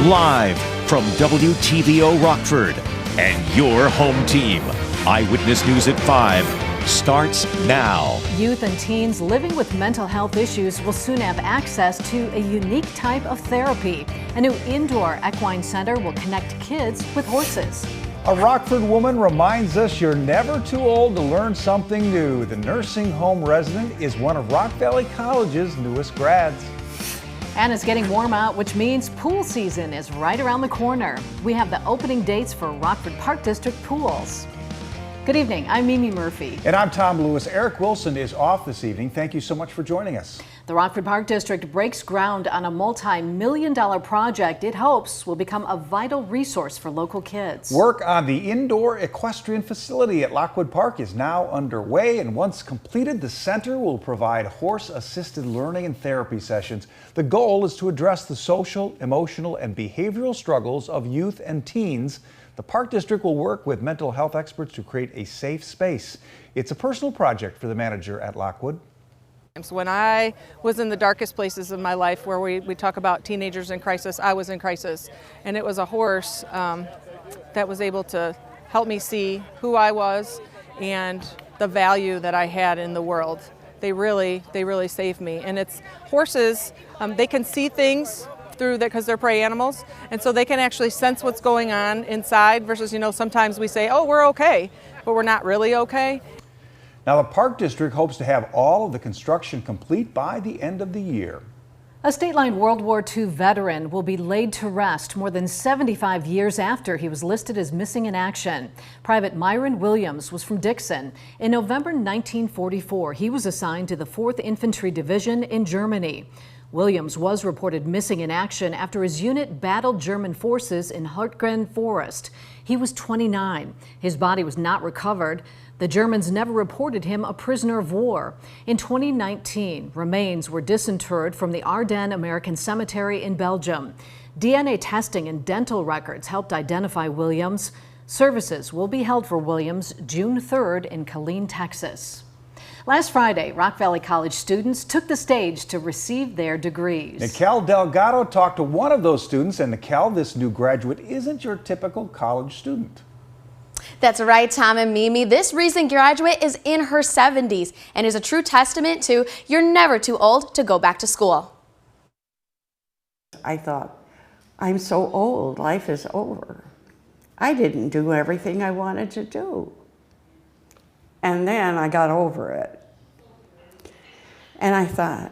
Live from WTVO Rockford and your home team. Eyewitness News at 5 starts now. Youth and teens living with mental health issues will soon have access to a unique type of therapy. A new indoor equine center will connect kids with horses. A Rockford woman reminds us you're never too old to learn something new. The nursing home resident is one of Rock Valley College's newest grads. And it's getting warm out, which means pool season is right around the corner. We have the opening dates for Rockford Park District pools. Good evening, I'm Mimi Murphy. And I'm Tom Lewis. Eric Wilson is off this evening. Thank you so much for joining us. The Rockford Park District breaks ground on a multi-million-dollar project it hopes will become a vital resource for local kids. Work on the indoor equestrian facility at Lockwood Park is now underway, and once completed, the center will provide horse-assisted learning and therapy sessions. The goal is to address the social, emotional, and behavioral struggles of youth and teens. The Park District will work with mental health experts to create a safe space. It's a personal project for the manager at Lockwood. When I was in the darkest places of my life, where we talk about teenagers in crisis, I was in crisis. And it was a horse that was able to help me see who I was and the value that I had in the world. They really saved me. And it's horses, they can see things through that because they're prey animals, and so they can actually sense what's going on inside versus, sometimes we say, oh, we're okay, but we're not really okay. Now, the Park District hopes to have all of the construction complete by the end of the year. A state-line World War II veteran will be laid to rest more than 75 years after he was listed as missing in action. Private Myron Williams was from Dixon. In November 1944, he was assigned to the 4th Infantry Division in Germany. Williams was reported missing in action after his unit battled German forces in Hartgren Forest. He was 29. His body was not recovered. The Germans never reported him a prisoner of war. In 2019, remains were disinterred from the Ardennes American Cemetery in Belgium. DNA testing and dental records helped identify Williams. Services will be held for Williams June 3rd in Killeen, Texas. Last Friday, Rock Valley College students took the stage to receive their degrees. Nikel Delgado talked to one of those students, and Nikel, this new graduate isn't your typical college student. That's right, Tom and Mimi. This recent graduate is in her 70s and is a true testament to you're never too old to go back to school. I thought, I'm so old, life is over. I didn't do everything I wanted to do. And then I got over it. And I thought,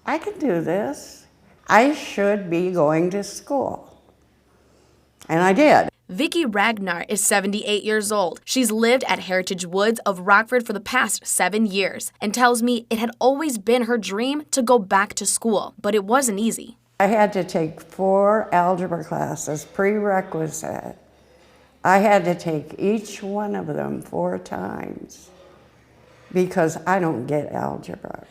I can do this. I should be going to school. And I did. Vicki Ragnar is 78 years old. She's lived at Heritage Woods of Rockford for the past 7 years and tells me it had always been her dream to go back to school, but it wasn't easy. I had to take 4 algebra classes, prerequisite. I had to take each one of them 4 times because I don't get algebra.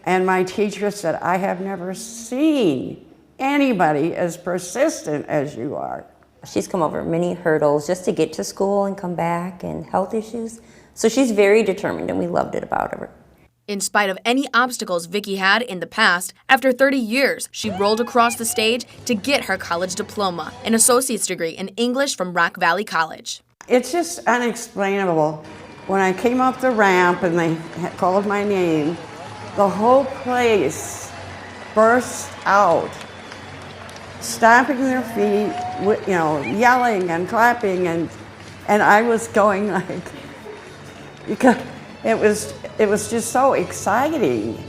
And my teacher said, I have never seen anybody as persistent as you are. She's come over many hurdles just to get to school and come back, and health issues. So she's very determined, and we loved it about her. In spite of any obstacles Vicki had in the past, after 30 years, she rolled across the stage to get her college diploma, an associate's degree in English from Rock Valley College. It's just unexplainable. When I came up the ramp and they called my name, the whole place burst out, stomping their feet, yelling and clapping, and I was going like, because it was just so exciting.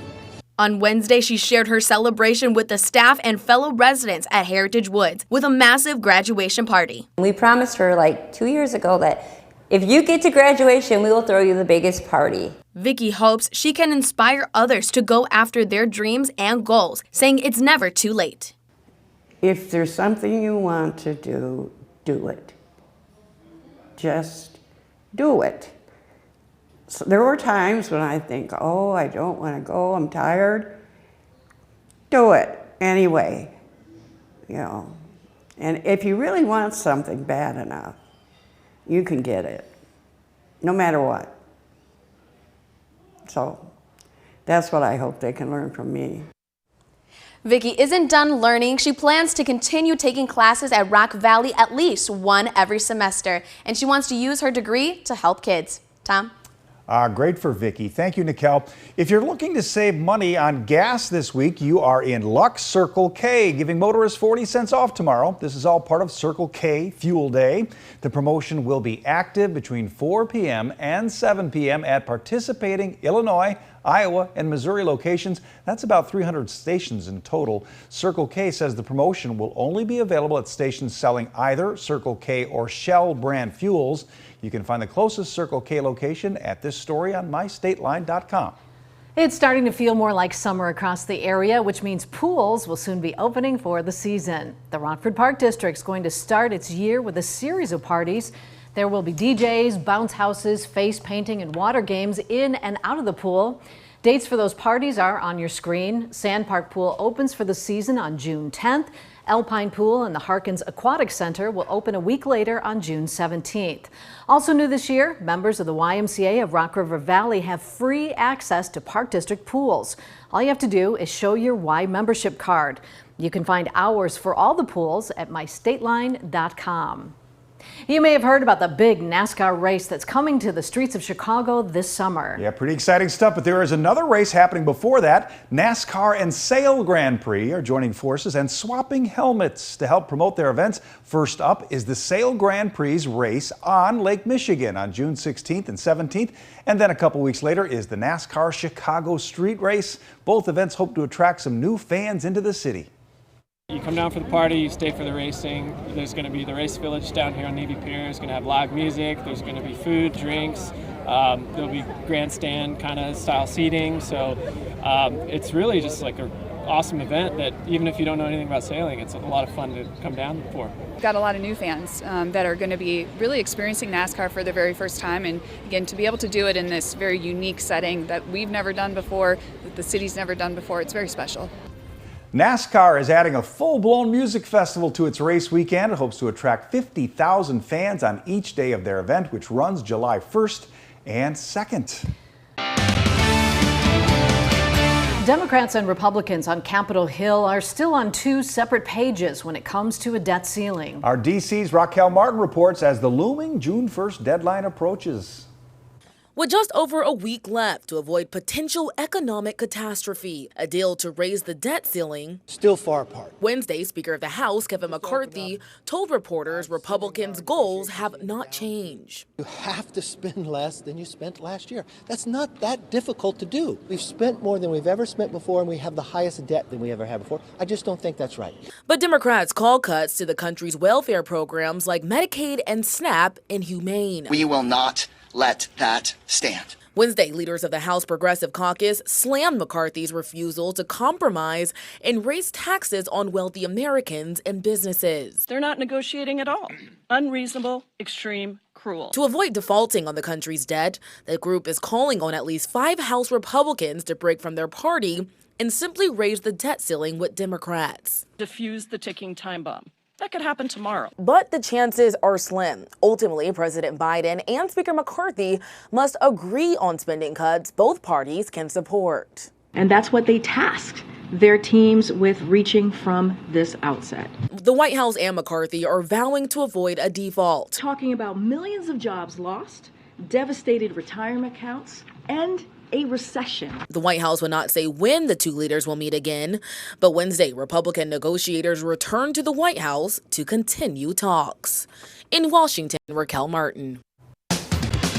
On Wednesday, she shared her celebration with the staff and fellow residents at Heritage Woods with a massive graduation party. We promised her like 2 years ago that if you get to graduation, we will throw you the biggest party. Vicki hopes she can inspire others to go after their dreams and goals, saying it's never too late. If there's something you want to do, do it. Just do it. So there were times when I think, oh, I don't want to go, I'm tired. Do it anyway, And if you really want something bad enough, you can get it, no matter what. So that's what I hope they can learn from me. Vicky isn't done learning. She plans to continue taking classes at Rock Valley, at least one every semester, and she wants to use her degree to help kids. Tom? Great for Vicky. Thank you, Nikel. If you're looking to save money on gas this week, you are in luck. Circle K giving motorists 40 cents off tomorrow. This is all part of Circle K Fuel Day. The promotion will be active between 4 p.m. and 7 p.m. at participating Illinois, Iowa, and Missouri locations. That's about 300 stations in total. Circle K says the promotion will only be available at stations selling either Circle K or Shell brand fuels. You can find the closest Circle K location at this story on mystateline.com. It's starting to feel more like summer across the area, which means pools will soon be opening for the season. The Rockford Park District is going to start its year with a series of parties. There will be DJs, bounce houses, face painting, and water games in and out of the pool. Dates for those parties are on your screen. Sand Park Pool opens for the season on June 10th. Alpine Pool and the Harkins Aquatic Center will open a week later on June 17th. Also new this year, members of the YMCA of Rock River Valley have free access to Park District pools. All you have to do is show your Y membership card. You can find hours for all the pools at mystateline.com. You may have heard about the big NASCAR race that's coming to the streets of Chicago this summer. Yeah, pretty exciting stuff, but there is another race happening before that. NASCAR and Sail Grand Prix are joining forces and swapping helmets to help promote their events. First up is the Sail Grand Prix race on Lake Michigan on June 16th and 17th. And then a couple weeks later is the NASCAR Chicago Street Race. Both events hope to attract some new fans into the city. You come down for the party, you stay for the racing. There's going to be the race village down here on Navy Pier. It's going to have live music. There's going to be food, drinks. There'll be grandstand kind of style seating. So it's really just like an awesome event that even if you don't know anything about sailing, it's a lot of fun to come down for. Got a lot of new fans that are going to be really experiencing NASCAR for the very first time, and again, to be able to do it in this very unique setting that we've never done before, that the city's never done before, it's very special. NASCAR is adding a full-blown music festival to its race weekend. It hopes to attract 50,000 fans on each day of their event, which runs July 1st and 2nd. Democrats and Republicans on Capitol Hill are still on two separate pages when it comes to a debt ceiling. Our DC's Raquel Martin reports as the looming June 1st deadline approaches. With just over a week left to avoid potential economic catastrophe, a deal to raise the debt ceiling still far apart. Wednesday, Speaker of the House Kevin McCarthy told reporters Republicans' goals have not changed. You have to spend less than you spent last year. That's not that difficult to do. We've spent more than we've ever spent before, and we have the highest debt than we ever had before. I just don't think that's right. But Democrats call cuts to the country's welfare programs like Medicaid and SNAP inhumane. We will not let that stand. Wednesday, leaders of the House Progressive Caucus slammed McCarthy's refusal to compromise and raise taxes on wealthy Americans and businesses. They're not negotiating at all. Unreasonable, extreme, cruel. To avoid defaulting on the country's debt, the group is calling on at least 5 House Republicans to break from their party and simply raise the debt ceiling with Democrats. Defuse the ticking time bomb. That could happen tomorrow. But the chances are slim. Ultimately, President Biden and Speaker McCarthy must agree on spending cuts both parties can support. And that's what they tasked their teams with reaching from this outset. The White House and McCarthy are vowing to avoid a default. Talking about millions of jobs lost, devastated retirement accounts, and a recession. The White House will not say when the two leaders will meet again, but Wednesday, Republican negotiators return to the White House to continue talks. In Washington, Raquel Martin.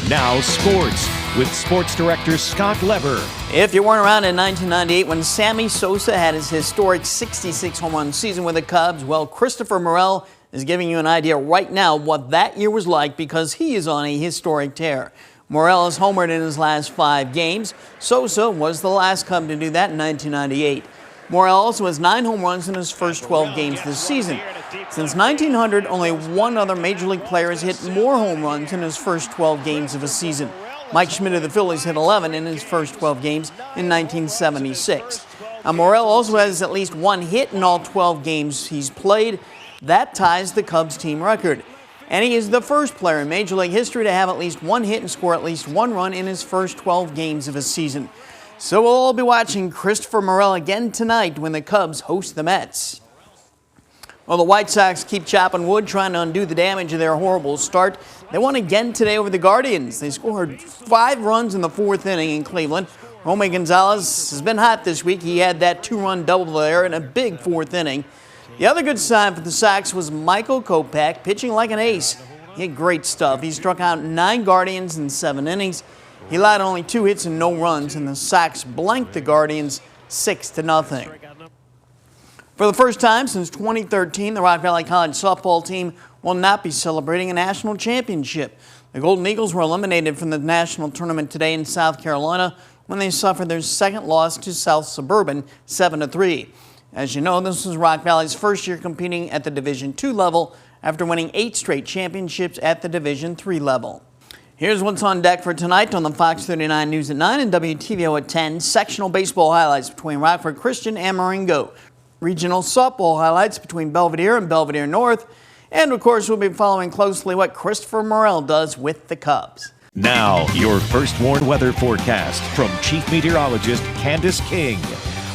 Now sports with sports director Scott Leber. If you weren't around in 1998 when Sammy Sosa had his historic 66 home run season with the Cubs, well, Christopher Morel is giving you an idea right now what that year was like because he is on a historic tear. Morel has homered in his last 5 games. Sosa was the last Cub to do that in 1998. Morel also has 9 home runs in his first 12 games this season. Since 1900, only one other Major League player has hit more home runs in his first 12 games of a season. Mike Schmidt of the Phillies hit 11 in his first 12 games in 1976. Now, Morel also has at least 1 hit in all 12 games he's played. That ties the Cubs team record. And he is the first player in Major League history to have at least 1 hit and score at least 1 run in his first 12 games of a season. So we'll all be watching Christopher Morel again tonight when the Cubs host the Mets. Well, the White Sox keep chopping wood, trying to undo the damage of their horrible start. They won again today over the Guardians. They scored 5 runs in the 4th inning in Cleveland. Romy Gonzalez has been hot this week. He had that 2-run double there in a big 4th inning. The other good sign for the Sox was Michael Kopech pitching like an ace. He had great stuff. He struck out 9 Guardians in 7 innings. He allowed only 2 hits and no runs, and the Sox blanked the Guardians 6-0. For the first time since 2013, the Rock Valley College softball team will not be celebrating a national championship. The Golden Eagles were eliminated from the national tournament today in South Carolina when they suffered their second loss to South Suburban 7-3. As you know, this was Rock Valley's first year competing at the Division II level after winning 8 straight championships at the Division III level. Here's what's on deck for tonight on the Fox 39 News at 9 and WTVO at 10. Sectional baseball highlights between Rockford Christian and Marengo. Regional softball highlights between Belvedere and Belvedere North. And, of course, we'll be following closely what Christopher Morel does with the Cubs. Now, your first warned weather forecast from Chief Meteorologist Candace King.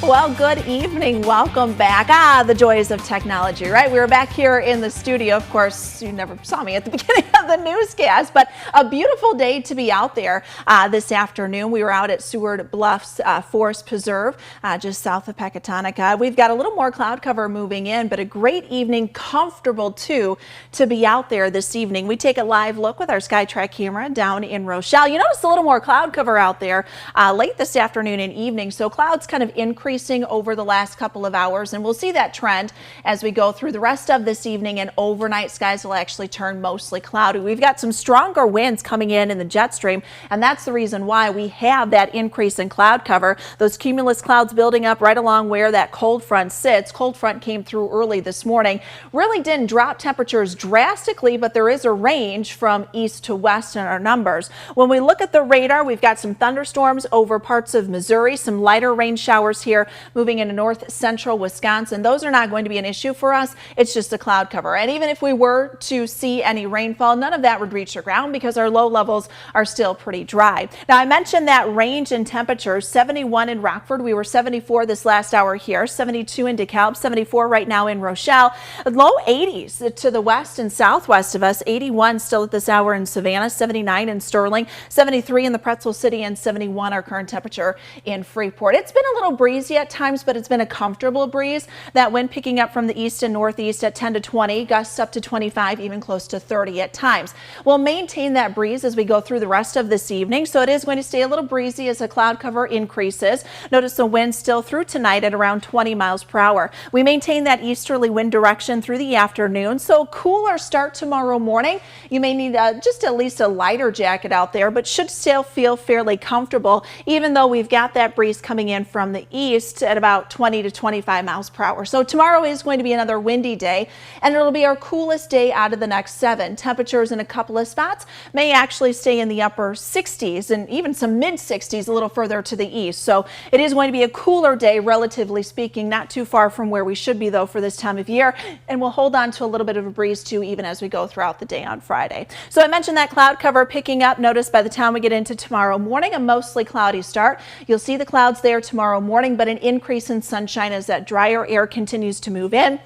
Well, good evening. Welcome back. The joys of technology, right? We were back here in the studio. Of course, you never saw me at the beginning of the newscast, but a beautiful day to be out there this afternoon. We were out at Seward Bluffs Forest Preserve, just south of Pecatonica. We've got a little more cloud cover moving in, but a great evening, comfortable too, to be out there this evening. We take a live look with our SkyTrack camera down in Rochelle. You notice a little more cloud cover out there late this afternoon and evening, so clouds kind of increasing over the last couple of hours, and we'll see that trend as we go through the rest of this evening, and overnight skies will actually turn mostly cloudy. We've got some stronger winds coming in the jet stream, and that's the reason why we have that increase in cloud cover. Those cumulus clouds building up right along where that cold front sits. Cold front came through early this morning. Really didn't drop temperatures drastically, but there is a range from east to west in our numbers. When we look at the radar, we've got some thunderstorms over parts of Missouri, some lighter rain showers here moving into north central Wisconsin. Those are not going to be an issue for us. It's just a cloud cover. And even if we were to see any rainfall, none of that would reach the ground because our low levels are still pretty dry. Now, I mentioned that range in temperatures, 71 in Rockford. We were 74 this last hour here, 72 in DeKalb, 74 right now in Rochelle. Low 80s to the west and southwest of us, 81 still at this hour in Savannah, 79 in Sterling, 73 in the Pretzel City, and 71 our current temperature in Freeport. It's been a little breezy at times, but it's been a comfortable breeze. That wind picking up from the east and northeast at 10 to 20, gusts up to 25, even close to 30 at times. We'll maintain that breeze as we go through the rest of this evening, so it is going to stay a little breezy as the cloud cover increases. Notice the wind still through tonight at around 20 miles per hour. We maintain that easterly wind direction through the afternoon, so cooler start tomorrow morning. You may need just at least a lighter jacket out there, but should still feel fairly comfortable, even though we've got that breeze coming in from the east at about 20 to 25 miles per hour. So tomorrow is going to be another windy day, and it'll be our coolest day out of the next 7. Temperatures in a couple of spots may actually stay in the upper 60s and even some mid 60s a little further to the east. So it is going to be a cooler day, relatively speaking, not too far from where we should be though for this time of year, and we'll hold on to a little bit of a breeze too even as we go throughout the day on Friday. So I mentioned that cloud cover picking up. Notice by the time we get into tomorrow morning, a mostly cloudy start. You'll see the clouds there tomorrow morning, but an increase in sunshine as that drier air continues to move in.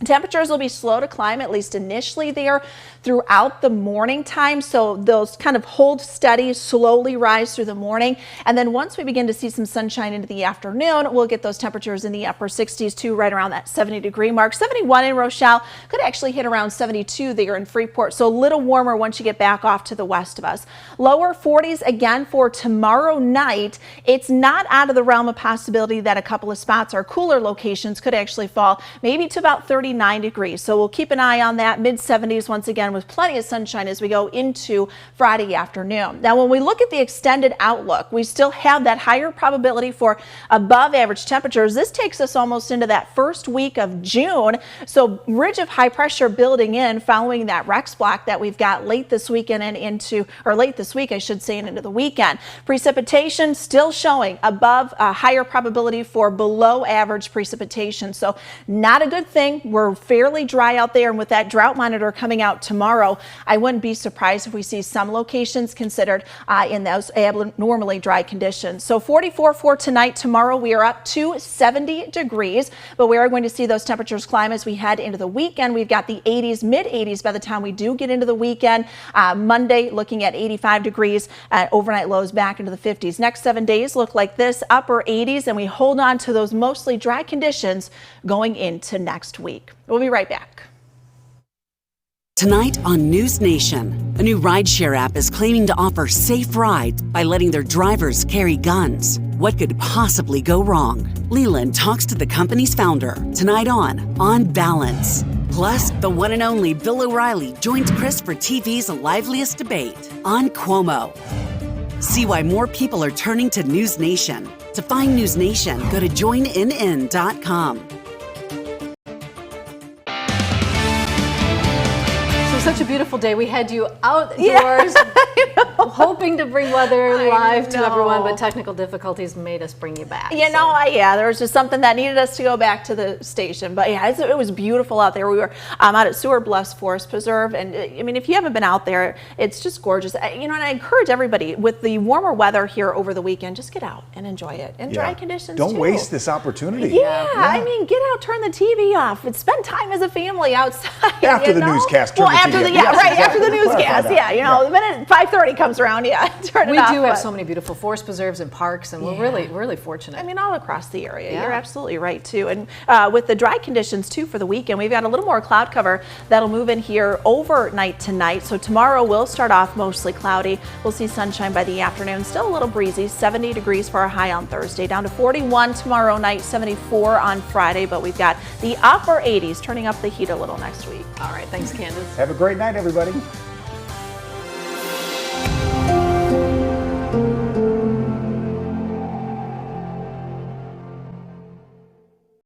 Temperatures will be slow to climb, at least initially there throughout the morning time. So those kind of hold steady, slowly rise through the morning. And then once we begin to see some sunshine into the afternoon, we'll get those temperatures in the upper 60s too, right around that 70-degree mark. 71 in Rochelle, could actually hit around 72 there in Freeport. So a little warmer once you get back off to the west of us. Lower 40s again for tomorrow night. It's not out of the realm of possibility that a couple of spots or cooler locations could actually fall maybe to about 39 degrees. So we'll keep an eye on that. Mid 70s once again with plenty of sunshine as we go into Friday afternoon. Now, when we look at the extended outlook, we still have that higher probability for above average temperatures. This takes us almost into that first week of June. So ridge of high pressure building in following that Rex block that we've got late this weekend and into, or late this week, I should say, and into the weekend. Precipitation still showing above a higher probability for below average precipitation. So not a good thing. we're fairly dry out there, and with that drought monitor coming out tomorrow, I wouldn't be surprised if we see some locations considered in those abnormally dry conditions. So 44 for tonight. Tomorrow we are up to 70 degrees, but we are going to see those temperatures climb as we head into the weekend. We've got the 80s, mid 80s by the time we do get into the weekend. Monday looking at 85 degrees, overnight lows back into the 50s. Next 7 days look like this, upper 80s, and we hold on to those mostly dry conditions going into next week. We'll be right back. Tonight on News Nation, a new rideshare app is claiming to offer safe rides by letting their drivers carry guns. What could possibly go wrong? Leland talks to the company's founder tonight on Balance. Plus, the one and only Bill O'Reilly joins Chris for TV's liveliest debate on Cuomo. See why more people are turning to News Nation. To find News Nation, go to joinnn.com. Such a beautiful day. We had you outdoors, hoping to bring weather live to everyone, but technical difficulties made us bring you back. You know, there was just something that needed us to go back to the station. But yeah, it was beautiful out there. We were out at Seward Bluffs Forest Preserve, and I mean, if you haven't been out there, it's just gorgeous. You know, and I encourage everybody with the warmer weather here over the weekend, just get out and enjoy it in dry conditions. Don't too. Waste this opportunity. Yeah, I mean, get out, turn the TV off, and spend time as a family outside. After the newscast, turn the TV off. After the newscast, you know, the minute 5:30 comes around, turn it off. We do have so many beautiful forest preserves and parks, and we're really fortunate. I mean, all across the area. You're absolutely right, too. And with the dry conditions, too, for the weekend, we've got a little more cloud cover that'll move in here overnight tonight. So tomorrow will start off mostly cloudy. We'll see sunshine by the afternoon. Still a little breezy, 70 degrees for our high on Thursday, down to 41 tomorrow night, 74 on Friday. But we've got the upper 80s, turning up the heat a little next week. All right, thanks, Candace. Have a great night, everybody.